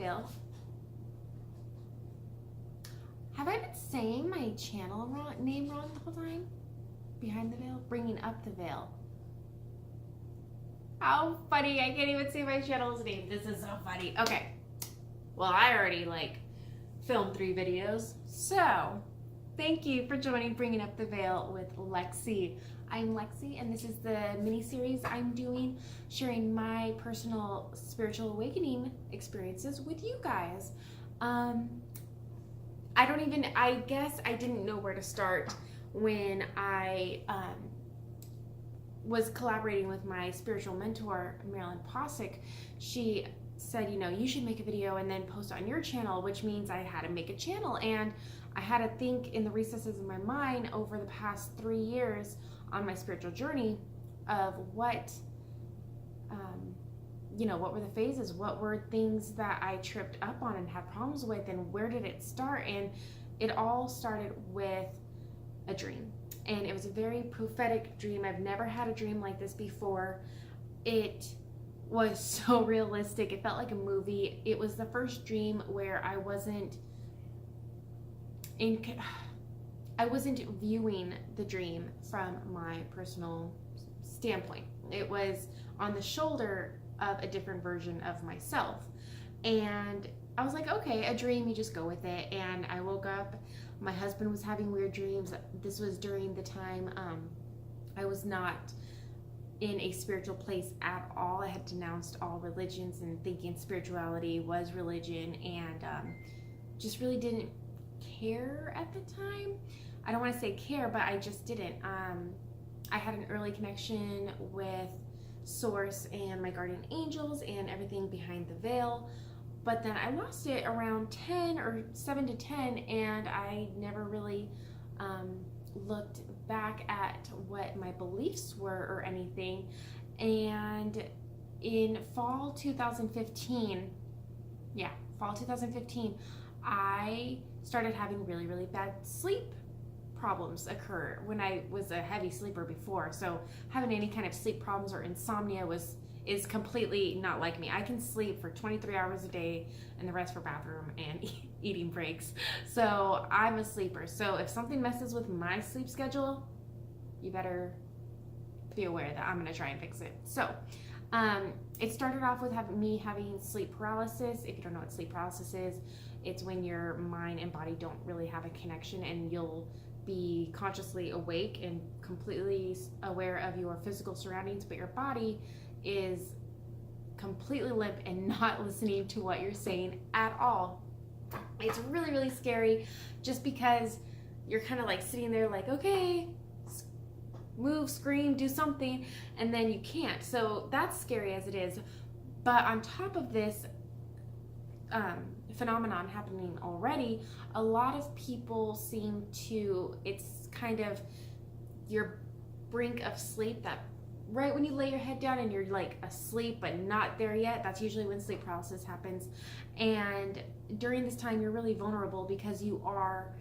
Veil. Have I been saying my channel name wrong the whole time? Behind the Veil? Bringing Up the Veil. How funny. I can't even say my channel's name. This is so funny. Okay. Well, I already filmed 3 videos. So, thank you for joining Bringing Up the Veil with Lexi. I'm Lexi, and this is the mini-series I'm doing, sharing my personal spiritual awakening experiences with you guys. I guess I didn't know where to start when I was collaborating with my spiritual mentor, Marilyn Posick. She said, you should make a video and then post on your channel, which means I had to make a channel. And I had to think in the recesses of my mind over the past 3 years on my spiritual journey of what were the phases, what were things that I tripped up on and had problems with, and where did it start? And it all started with a dream. And it was a very prophetic dream. I've never had a dream like this before. It was so realistic. It felt like a movie. It was the first dream where I wasn't viewing the dream from my personal standpoint. It was on the shoulder of a different version of myself. And I was like, okay, a dream, you just go with it. And I woke up, my husband was having weird dreams. This was during the time I was not in a spiritual place at all. I had denounced all religions and thinking spirituality was religion, and just really didn't care at the time. I don't want to say care, but I just didn't. I had an early connection with Source and my guardian angels and everything behind the veil, but then I lost it around 10 or 7 to 10, and I never really looked back at what my beliefs were or anything. And in fall 2015, I started having really, really bad sleep problems occur when I was a heavy sleeper before. So having any kind of sleep problems or insomnia is completely not like me. I can sleep for 23 hours a day and the rest for bathroom and eating breaks. So I'm a sleeper. So if something messes with my sleep schedule, you better be aware that I'm going to try and fix it. So it started off with me having sleep paralysis. If you don't know what sleep paralysis is, it's when your mind and body don't really have a connection, and you'll be consciously awake and completely aware of your physical surroundings, but your body is completely limp and not listening to what you're saying at all. It's really, really scary, just because you're kind of sitting there okay, move, scream, do something, and then you can't. So that's scary as it is. But on top of this phenomenon happening already, a lot of people seem to, it's kind of your brink of sleep, that right when you lay your head down and you're asleep but not there yet, that's usually when sleep paralysis happens. And during this time you're really vulnerable because you are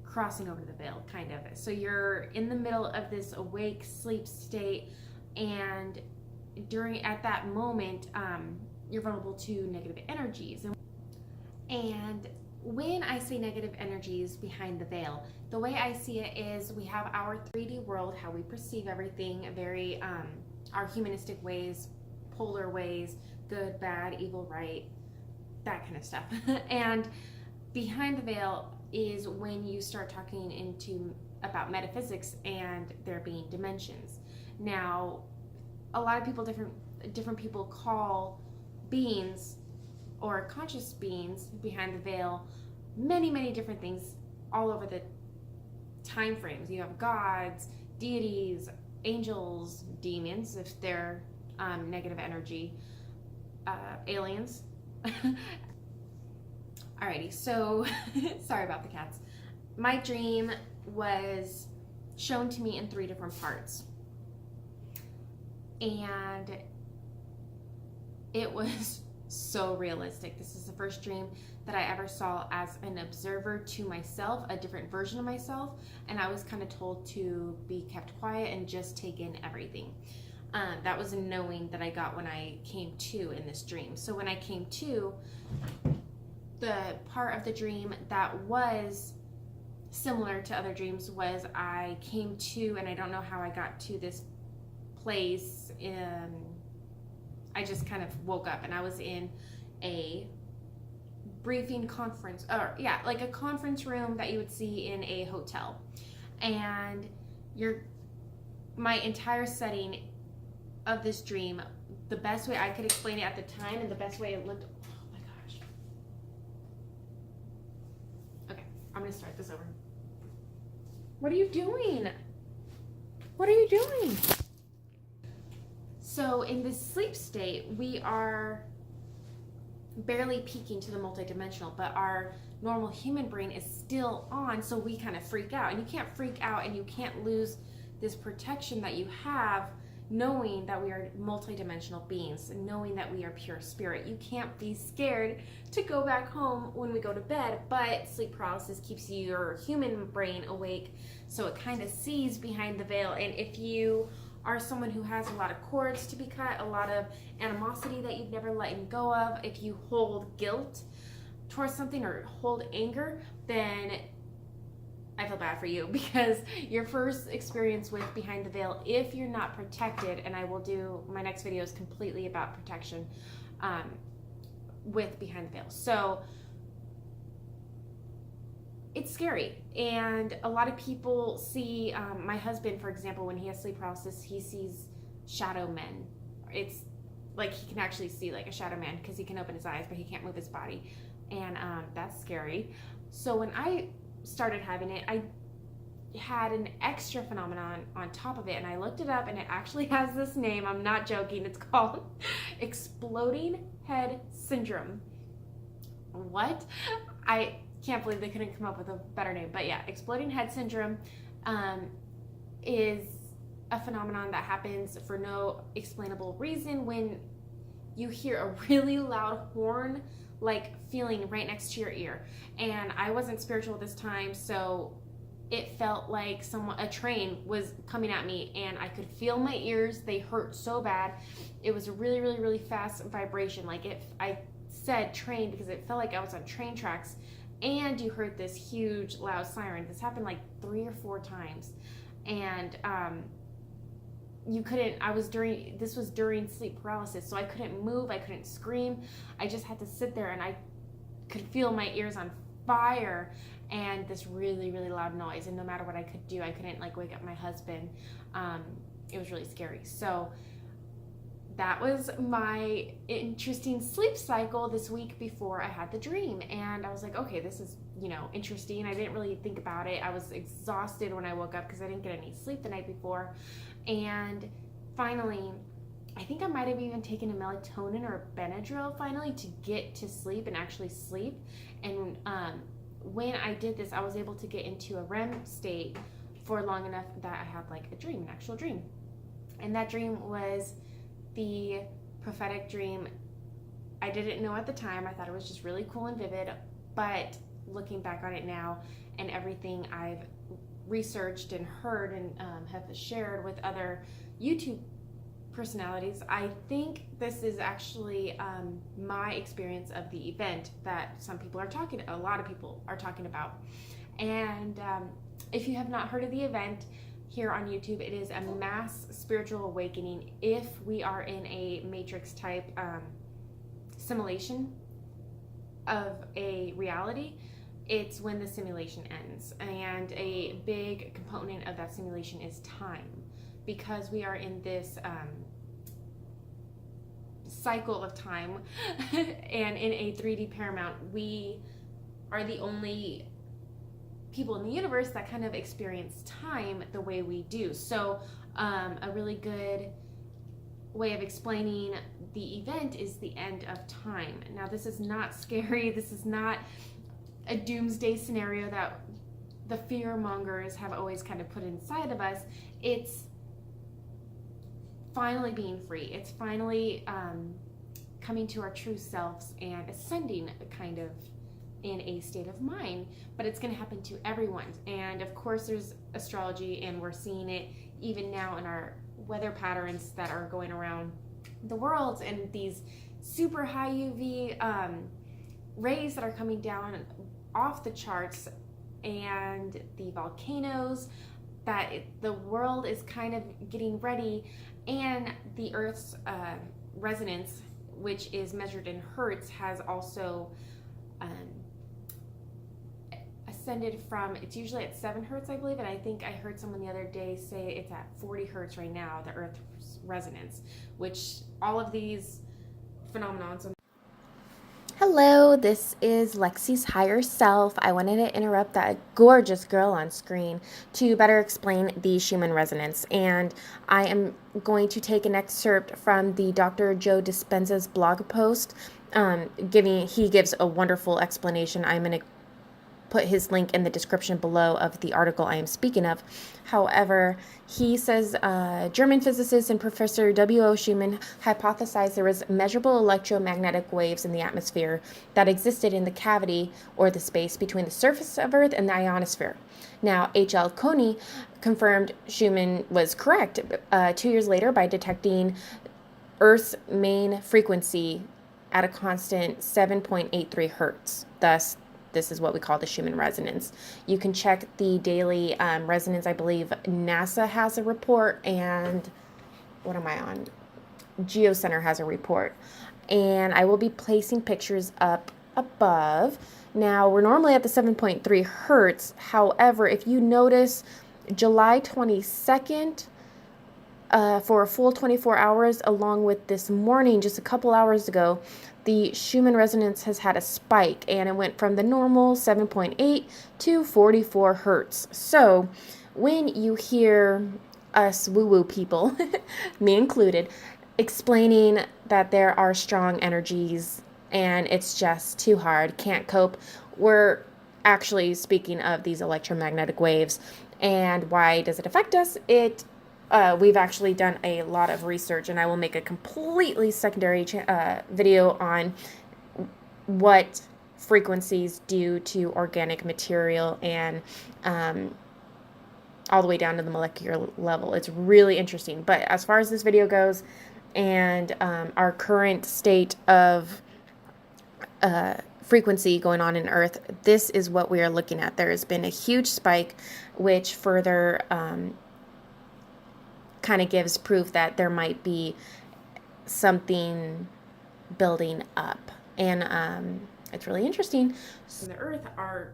crossing over the veil, kind of. So you're in the middle of this awake sleep state, and at that moment you're vulnerable to negative energies. And when I say negative energies behind the veil, the way I see it is we have our 3D world, how we perceive everything, very our humanistic ways, polar ways, good, bad, evil, right, that kind of stuff. And behind the veil is when you start talking about metaphysics and there being dimensions. Now, a lot of people, different people call beings or conscious beings behind the veil many, many different things all over the time frames. You have gods, deities, angels, demons, if they're negative energy, aliens. Alrighty, so sorry about the cats. My dream was shown to me in 3 different parts, and it was so realistic. This is the first dream that I ever saw as an observer to myself, a different version of myself, and I was kind of told to be kept quiet and just take in everything. That was a knowing that I got when I came to in this dream. So when I came to, the part of the dream that was similar to other dreams was I came to, and I don't know how I got to this place I just kind of woke up and I was in a briefing conference, or yeah, like a conference room that you would see in a hotel. And my entire setting of this dream, the best way I could explain it at the time and the best way it looked, oh my gosh. Okay, I'm gonna start this over. What are you doing? What are you doing? So in this sleep state, we are barely peeking to the multidimensional, but our normal human brain is still on, so we kind of freak out. And you can't freak out and you can't lose this protection that you have, knowing that we are multidimensional beings, knowing that we are pure spirit. You can't be scared to go back home when we go to bed, but sleep paralysis keeps your human brain awake, so it kind of sees behind the veil. And if you are someone who has a lot of cords to be cut, a lot of animosity that you've never let go of, if you hold guilt towards something or hold anger, then I feel bad for you, because your first experience with behind the veil, if you're not protected, and I will do, my next video is completely about protection with behind the veil. So it's scary, and a lot of people see, my husband, for example, when he has sleep paralysis, he sees shadow men. It's like he can actually see like a shadow man because he can open his eyes, but he can't move his body, and that's scary. So when I started having it, I had an extra phenomenon on top of it, and I looked it up, and it actually has this name. I'm not joking. It's called exploding head syndrome. What? I can't believe they couldn't come up with a better name, but yeah, exploding head syndrome is a phenomenon that happens for no explainable reason when you hear a really loud horn, like feeling right next to your ear. And I wasn't spiritual at this time, so it felt like a train was coming at me, and I could feel my ears. They hurt so bad. It was a really, really, really fast vibration. Like I said train because it felt like I was on train tracks, and you heard this huge loud siren. This happened like 3 or 4 times. And this was during sleep paralysis, so I couldn't move, I couldn't scream. I just had to sit there, and I could feel my ears on fire and this really, really loud noise. And no matter what I could do, I couldn't like wake up my husband. It was really scary. So that was my interesting sleep cycle this week before I had the dream. And I was like, okay, this is, interesting. I didn't really think about it. I was exhausted when I woke up because I didn't get any sleep the night before. And finally, I think I might have even taken a melatonin or a Benadryl finally to get to sleep and actually sleep. And when I did this, I was able to get into a REM state for long enough that I had like a dream, an actual dream. And that dream was the prophetic dream. I didn't know at the time. I thought it was just really cool and vivid, but looking back on it now and everything I've researched and heard and have shared with other YouTube personalities, I think this is actually my experience of the event that a lot of people are talking about. And if you have not heard of the event, here on YouTube, it is a mass spiritual awakening if we are in a matrix type simulation of a reality. It's when the simulation ends, and a big component of that simulation is time, because we are in this cycle of time and in a 3D Paramount, we are the only people in the universe that kind of experience time the way we do. So a really good way of explaining the event is the end of time. Now, this is not scary. This is not a doomsday scenario that the fear mongers have always kind of put inside of us. It's finally being free. It's finally coming to our true selves and ascending kind of in a state of mind, but it's going to happen to everyone. And of course there's astrology, and we're seeing it even now in our weather patterns that are going around the world, and these super high UV rays that are coming down off the charts and the volcanoes, that the world is kind of getting ready, and the Earth's resonance, which is measured in hertz, has also ascended from, it's usually at 7 hertz, I believe, and I think I heard someone the other day say it's at 40 hertz right now, the Earth's resonance, which all of these phenomenons. Hello, this is Lexi's higher self. I wanted to interrupt that gorgeous girl on screen to better explain the Schumann resonance. And I am going to take an excerpt from the Dr. Joe Dispenza's blog post. He gives a wonderful explanation. I'm going to put his link in the description below of the article I am speaking of. However, he says German physicist and Professor W.O. Schumann hypothesized there was measurable electromagnetic waves in the atmosphere that existed in the cavity or the space between the surface of Earth and the ionosphere. Now, H.L. Coney confirmed Schumann was correct 2 years later by detecting Earth's main frequency at a constant 7.83 hertz. Thus, this is what we call the Schumann resonance. You can check the daily resonance. I believe NASA has a report, and what am I on? GeoCenter has a report. And I will be placing pictures up above. Now, we're normally at the 7.3 hertz. However, if you notice, July 22nd, for a full 24 hours, along with this morning, just a couple hours ago, the Schumann resonance has had a spike, and it went from the normal 7.8 to 44 hertz. So when you hear us woo-woo people, me included, explaining that there are strong energies and it's just too hard, can't cope, we're actually speaking of these electromagnetic waves. And why does it affect us? We've actually done a lot of research, and I will make a completely secondary video on what frequencies do to organic material and all the way down to the molecular level. It's really interesting. But as far as this video goes, and our current state of frequency going on in Earth, this is what we are looking at. There has been a huge spike, which further kind of gives proof that there might be something building up, and it's really interesting. So the Earth are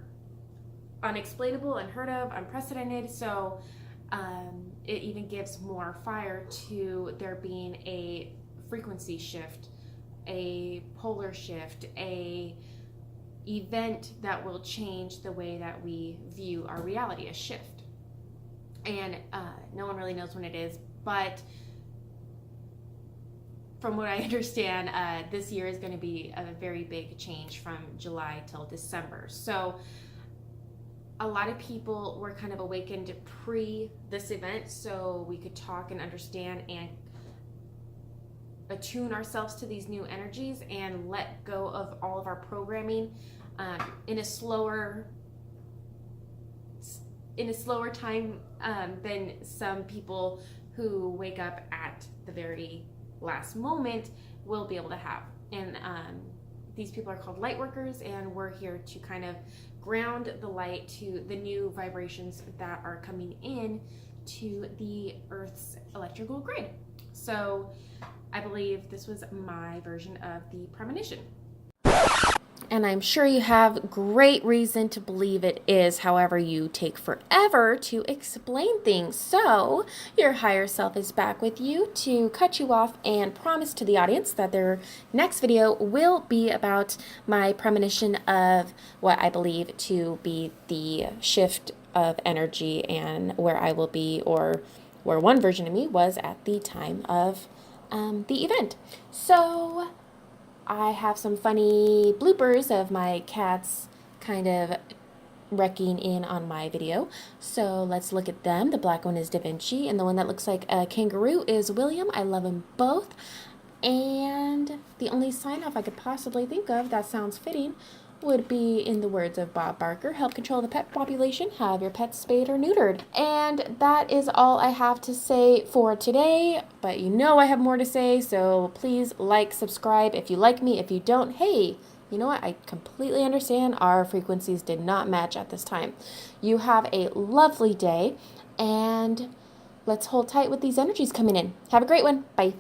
unexplainable, unheard of, unprecedented, so it even gives more fire to there being a frequency shift, a polar shift, a event that will change the way that we view our reality, a shift. And no one really knows when it is, but from what I understand, this year is going to be a very big change from July till December. So a lot of people were kind of awakened pre this event, so we could talk and understand and attune ourselves to these new energies and let go of all of our programming in a slower time than some people who wake up at the very last moment will be able to have. And these people are called light workers, and we're here to kind of ground the light to the new vibrations that are coming in to the Earth's electrical grid. So I believe this was my version of the premonition. And I'm sure you have great reason to believe it is. However, you take forever to explain things. So your higher self is back with you to cut you off and promise to the audience that their next video will be about my premonition of what I believe to be the shift of energy and where I will be, or where one version of me was at the time of the event. So I have some funny bloopers of my cats kind of wrecking in on my video. So let's look at them. The black one is Da Vinci, and the one that looks like a kangaroo is William. I love them both. And the only sign-off I could possibly think of that sounds fitting would be, in the words of Bob Barker, help control the pet population, have your pets spayed or neutered. And that is all I have to say for today, but you know I have more to say, so please like, subscribe if you like me. If you don't, hey, you know what? I completely understand. Our frequencies did not match at this time. You have a lovely day, and let's hold tight with these energies coming in. Have a great one. Bye.